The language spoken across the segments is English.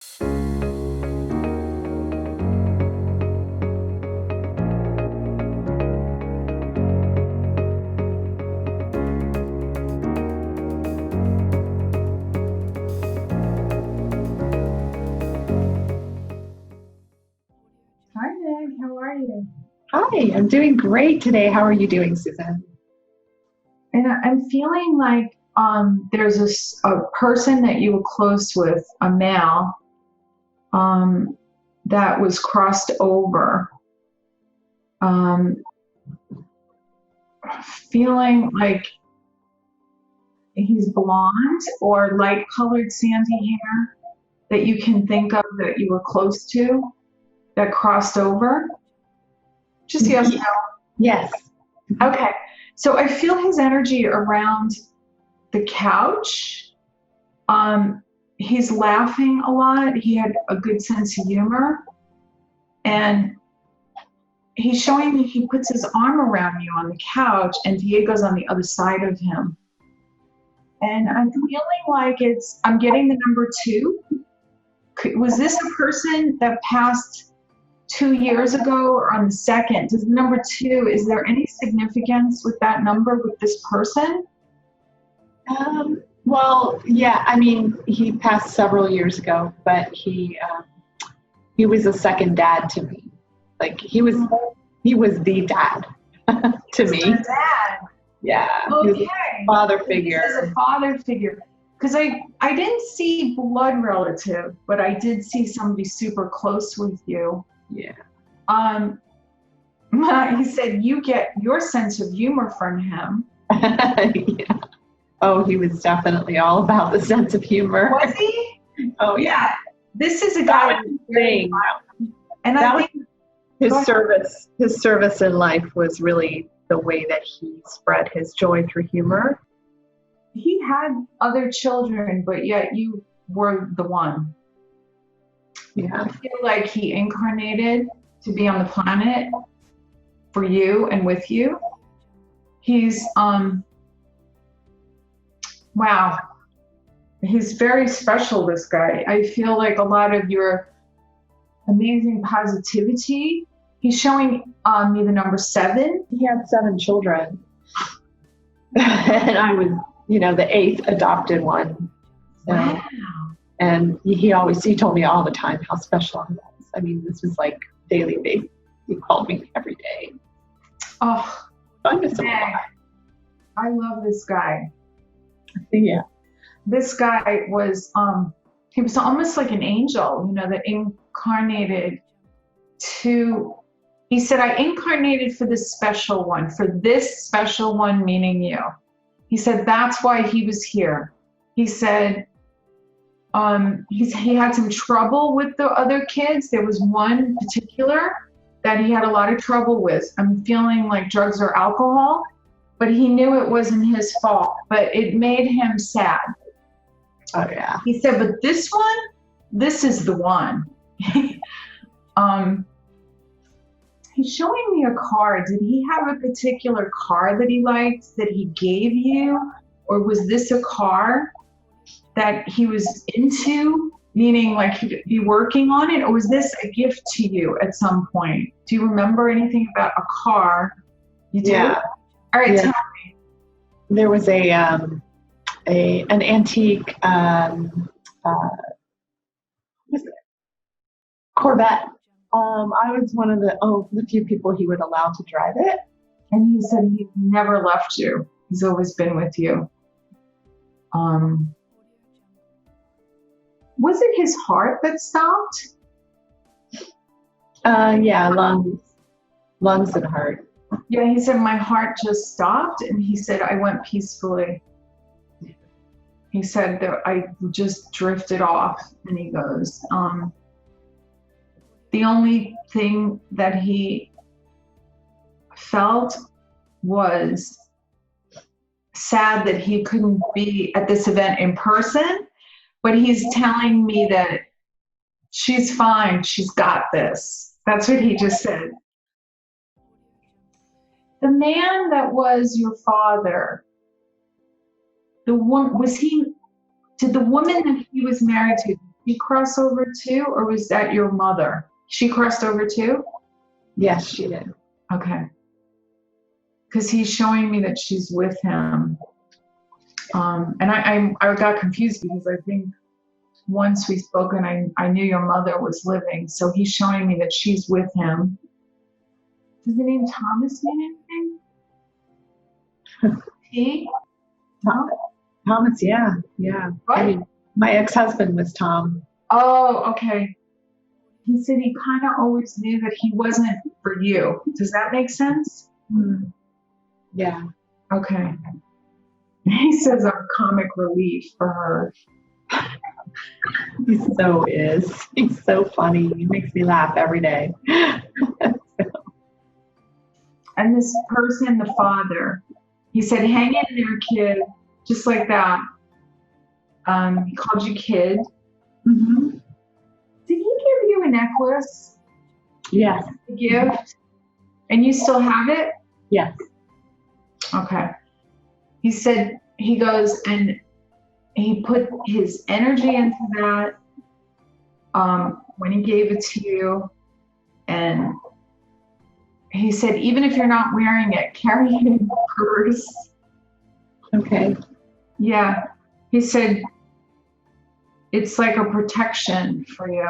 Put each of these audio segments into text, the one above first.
Hi, Meg. How are you? Hi, I'm doing great today. How are you doing, Susan? And I'm feeling like there's a person that you were close with, a male, um, that was crossed over. Um, Feeling like he's blonde or light colored sandy hair that you can think of that you were close to that crossed over. Just yes, no. Yes. Okay. So I feel his energy around the couch. He's laughing a lot. He had a good sense of humor. And he's showing me he puts his arm around you on the couch and Diego's on the other side of him. And I'm feeling like I'm getting the number 2. Was this a person that passed 2 years ago or on the second? Does number 2, is there any significance with that number with this person? Well, yeah, I mean, he passed several years ago, but he was a second dad to me. Like he was the dad to me. Dad. Yeah. Okay. He was a father figure. As a father figure. Because I didn't see blood relative, but I did see somebody super close with you. Yeah. He said you get your sense of humor from him. Yeah. Oh, he was definitely all about the sense of humor. Was he? Oh yeah. This is a guy. And I think his service in life was really the way that he spread his joy through humor. He had other children, but yet you were the one. Yeah. I feel like he incarnated to be on the planet for you and with you. He's wow. He's very special, this guy. I feel like a lot of your amazing positivity. He's showing me the number 7. He had 7 children. And I was, the 8th adopted one. So, wow. And he told me all the time how special I was. I mean, this was like daily basis. He called me every day. Oh, I miss him a lot. I love this guy. Yeah. This guy was, he was almost like an angel, that incarnated he said, I incarnated for this special one, meaning you. He said, that's why he was here. He said, he had some trouble with the other kids. There was one particular that he had a lot of trouble with. I'm feeling like drugs or alcohol, but he knew it wasn't his fault, but it made him sad. Oh yeah. He said, but this is the one. He's showing me a car. Did he have a particular car that he liked that he gave you? Or was this a car that he was into, meaning like he'd be working on it? Or was this a gift to you at some point? Do you remember anything about a car? You do? Yeah. All right, yeah. tell me. There was an antique Corvette. I was one of the few people he would allow to drive it. And he said he never left you. He's always been with you. Was it his heart that stopped? Yeah, lungs and heart. Yeah, he said, my heart just stopped. And he said, I went peacefully. He said that I just drifted off. And he goes, the only thing that he felt was sad that he couldn't be at this event in person, but he's telling me that she's fine, she's got this. That's what he just said. The man that was your father, did the woman that he was married to, she cross over too, or was that your mother? She crossed over too? Yes, she did. Okay. Because he's showing me that she's with him. And I got confused because I think once we spoke and I knew your mother was living. So he's showing me that she's with him. Does the name Thomas mean anything? T? Thomas, yeah. What? I mean, my ex-husband was Tom. Oh, okay. He said he kind of always knew that he wasn't for you. Does that make sense? Yeah. Okay. He says I'm comic relief for her. He so is. He's so funny. He makes me laugh every day. And this person, the father, he said, hang in there, kid. Just like that. He called you kid. Mm-hmm. Did he give you a necklace? Yes. A gift? And you still have it? Yes. Okay. He said, he goes and he put his energy into that when he gave it to you. And he said, even if you're not wearing it, carry it in your purse. Okay. Yeah. He said, it's like a protection for you.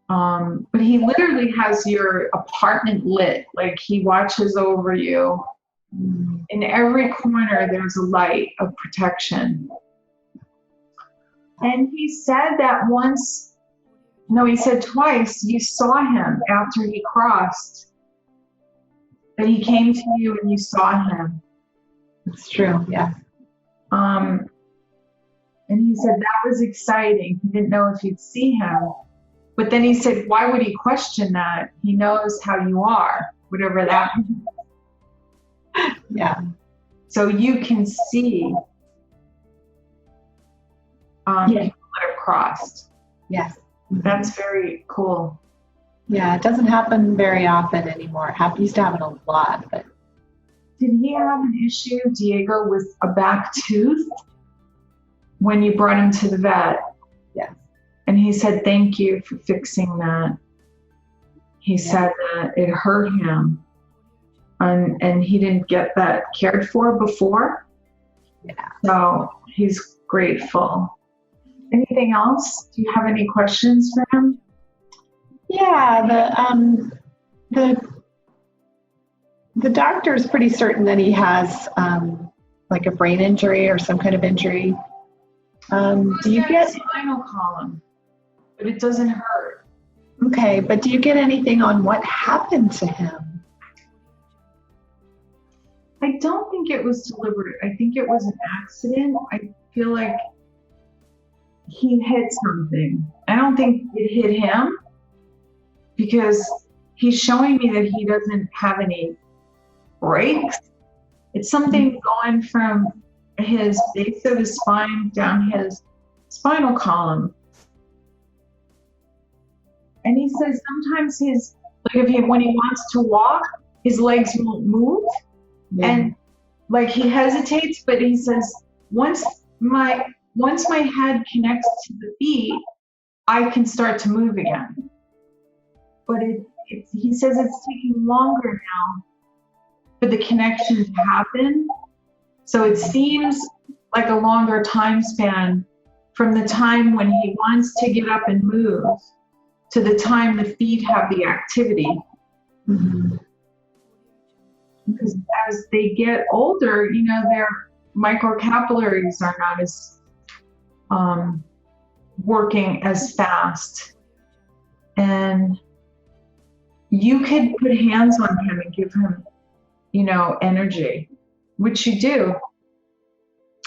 But he literally has your apartment lit. Like he watches over you. In every corner, there's a light of protection. And he said that once, no, he said twice, you saw him after he crossed. That he came to you and you saw him. It's true, yeah. And he said that was exciting. He didn't know if you'd see him. But then he said, why would he question that? He knows how you are, whatever that means. Yeah. So you can see people that have crossed. Yes. That's very cool. Yeah, it doesn't happen very often anymore. It used to happen a lot, but. Did he have an issue, Diego, with a back tooth when you brought him to the vet? Yes. And he said, thank you for fixing that. He said that it hurt him. And he didn't get that cared for before. Yeah. So he's grateful. Anything else? Do you have any questions for him? Yeah, the doctor is pretty certain that he has like a brain injury or some kind of injury. Do you get spinal column, but it doesn't hurt. Okay, but do you get anything on what happened to him? I don't think it was deliberate. I think it was an accident. I feel like he hit something. I don't think it hit him because he's showing me that he doesn't have any breaks. It's something going from his base of his spine down his spinal column. And he says sometimes when he wants to walk, his legs won't move. Yeah. And like he hesitates, but he says, once my head connects to the feet, I can start to move again. But he says it's taking longer now for the connection to happen. So it seems like a longer time span from the time when he wants to get up and move to the time the feet have the activity. Mm-hmm. Because as they get older, their microcapillaries are not as working as fast. And you could put hands on him and give him, energy, which you do.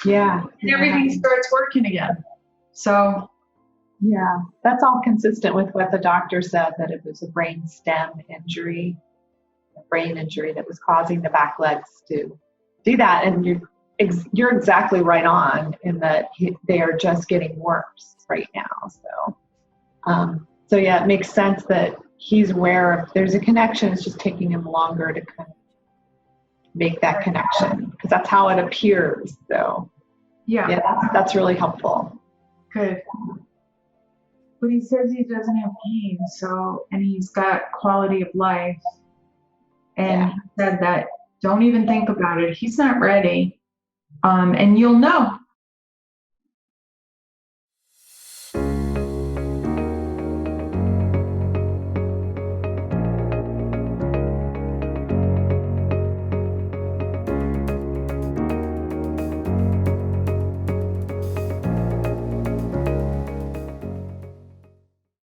Yeah. And everything starts working again. So. Yeah, that's all consistent with what the doctor said, that it was a brain stem injury. Brain injury that was causing the back legs to do that, and you're exactly right on in that they are just getting worse right now. So yeah, it makes sense that he's aware of there's a connection. It's just taking him longer to kind of make that connection because that's how it appears. So yeah, that's really helpful. Good. But he says he doesn't have pain, so, and he's got quality of life. And Yeah. he said that don't even think about it. He's not ready. And you'll know.